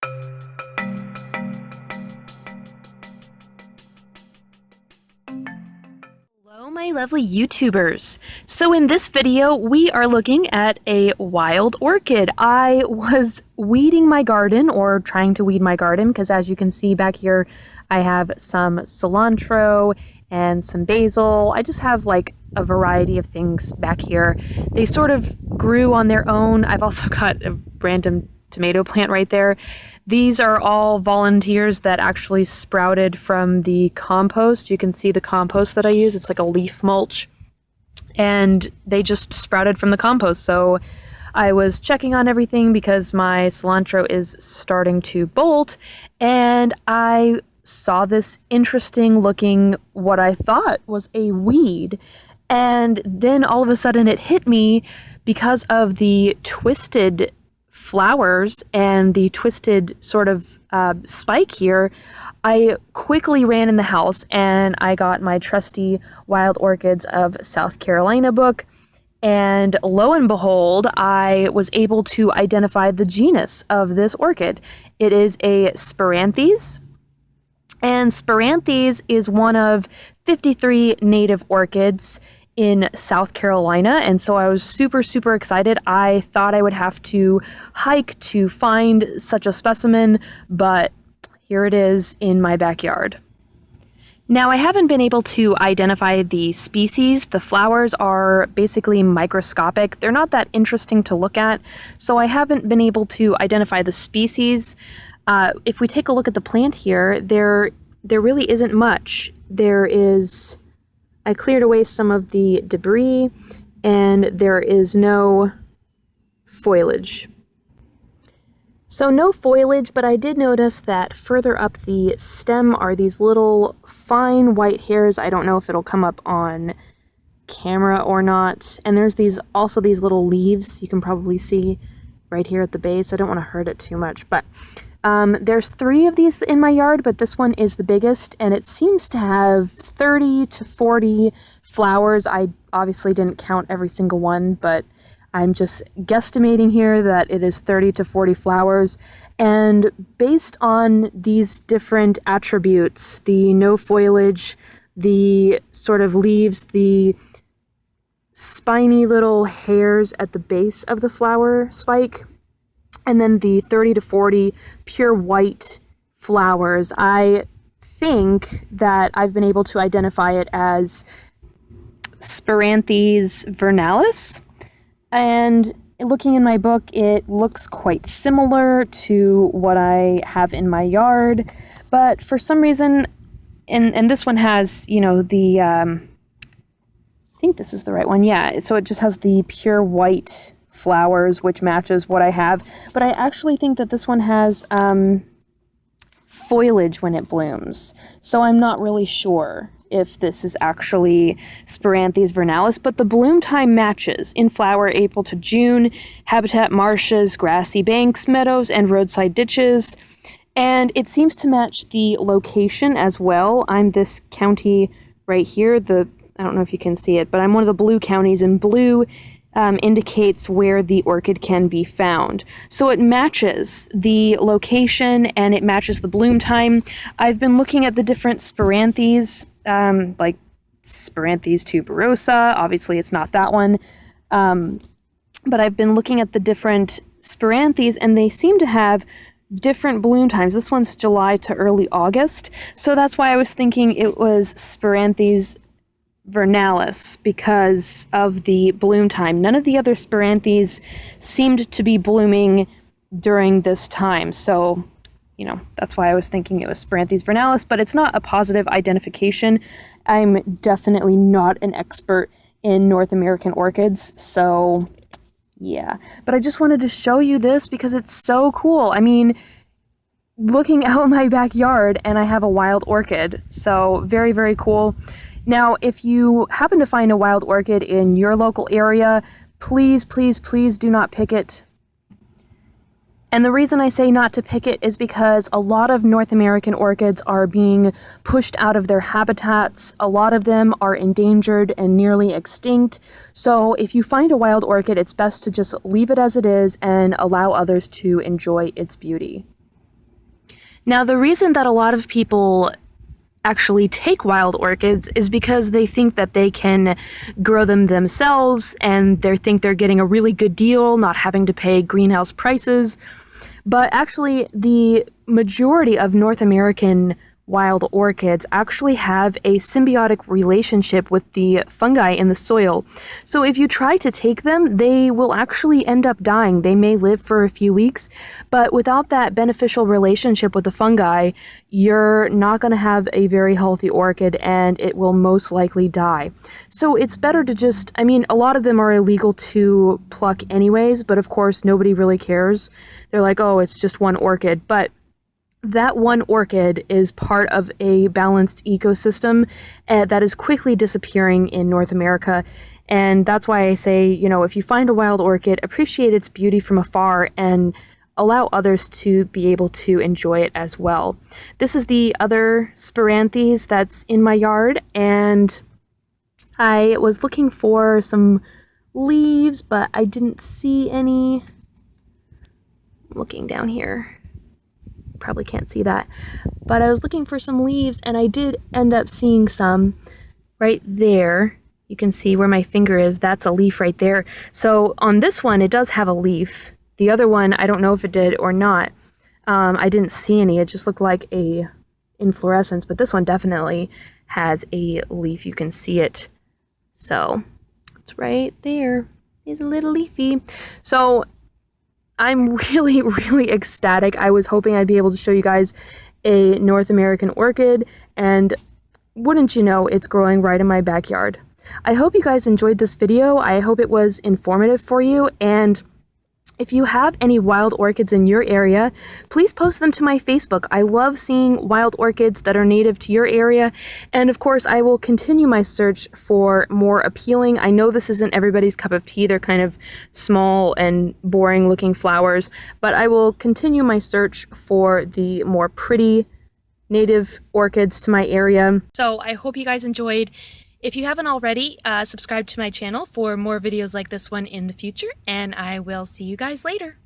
Hello, my lovely YouTubers. So in this video, we are looking at a wild orchid. I was weeding my garden, or trying to weed my garden, because as you can see back here, I have some cilantro and some basil. I just have like a variety of things back here. They sort of grew on their own. I've also got a random tomato plant right there. These are all volunteers that actually sprouted from the compost. You can see the compost that I use. It's like a leaf mulch. And they just sprouted from the compost. So I was checking on everything because my cilantro is starting to bolt. And I saw this interesting looking, what I thought was a weed. And then all of a sudden it hit me because of the twisted flowers and the twisted sort of spike here. I quickly ran in the house and I got my trusty Wild Orchids of South Carolina book, and lo and behold, I was able to identify the genus of this orchid. It is a Spiranthes, and Spiranthes is one of 53 native orchids in South Carolina, and so I was super excited. I thought I would have to hike to find such a specimen, but here it is in my backyard. Now, I haven't been able to identify the species. The flowers are basically microscopic. They're not that interesting to look at, so I haven't been able to identify the species. If we take a look at the plant here, there really isn't much. I cleared away some of the debris, and there is no foliage. So no foliage, but I did notice that further up the stem are these little fine white hairs. I don't know if it'll come up on camera or not. And there's also these little leaves you can probably see right here at the base. I don't want to hurt it too much, but there's 3 of these in my yard, but this one is the biggest, and it seems to have 30 to 40 flowers. I obviously didn't count every single one, but I'm just guesstimating here that it is 30 to 40 flowers. And based on these different attributes, the no foliage, the sort of leaves, the spiny little hairs at the base of the flower spike, and then the 30 to 40 pure white flowers, I think that I've been able to identify it as Spiranthes vernalis. And looking in my book, it looks quite similar to what I have in my yard. But for some reason, and this one has, I think this is the right one. Yeah, so it just has the pure white flowers, which matches what I have, but I actually think that this one has foliage when it blooms, so I'm not really sure if this is actually Spiranthes vernalis, but the bloom time matches. In flower April to June, habitat marshes, grassy banks, meadows, and roadside ditches, and it seems to match the location as well. I'm this county right here, I don't know if you can see it, but I'm one of the blue counties, and blue indicates where the orchid can be found. So it matches the location and it matches the bloom time. I've been looking at the different Spiranthes, like Spiranthes tuberosa. Obviously it's not that one. But I've been looking at the different Spiranthes, and they seem to have different bloom times. This one's July to early August. So that's why I was thinking it was Spiranthes vernalis, because of the bloom time. None of the other Spiranthes seemed to be blooming during this time, so that's why I was thinking it was Spiranthes vernalis, but it's not a positive identification. I'm definitely not an expert in North American orchids, so yeah. But I just wanted to show you this because it's so cool. I mean, looking out my backyard and I have a wild orchid, so very cool. Now, if you happen to find a wild orchid in your local area, please do not pick it. And the reason I say not to pick it is because a lot of North American orchids are being pushed out of their habitats. A lot of them are endangered and nearly extinct. So if you find a wild orchid, it's best to just leave it as it is and allow others to enjoy its beauty. Now, the reason that a lot of people actually take wild orchids is because they think that they can grow them themselves and they think they're getting a really good deal, not having to pay greenhouse prices. But actually, the majority of North American wild orchids actually have a symbiotic relationship with the fungi in the soil. So if you try to take them, they will actually end up dying. They may live for a few weeks, but without that beneficial relationship with the fungi, you're not going to have a very healthy orchid and it will most likely die. So it's better to just, I mean, a lot of them are illegal to pluck anyways, but of course nobody really cares. They're like, oh, it's just one orchid, but that one orchid is part of a balanced ecosystem that is quickly disappearing in North America. And that's why I say, you know, if you find a wild orchid, appreciate its beauty from afar and allow others to be able to enjoy it as well. This is the other Spiranthes that's in my yard, and I was looking for some leaves, but I didn't see any. I'm looking down here. Probably can't see that, but I was looking for some leaves and I did end up seeing some right there. You can see where my finger is, that's a leaf right there. So on this one it does have a leaf. The other one I don't know if it did or not. I didn't see any, it just looked like a inflorescence, but this one definitely has a leaf. You can see it, so it's right there. It's a little leafy. So I'm really, really ecstatic. I was hoping I'd be able to show you guys a North American orchid, and wouldn't you know, it's growing right in my backyard. I hope you guys enjoyed this video. I hope it was informative for you, and if you have any wild orchids in your area, please post them to my Facebook. I love seeing wild orchids that are native to your area, and of course I will continue my search for more appealing. I know this isn't everybody's cup of tea, they're kind of small and boring looking flowers, but I will continue my search for the more pretty native orchids to my area. So I hope you guys enjoyed. If you haven't already, subscribe to my channel for more videos like this one in the future, and I will see you guys later.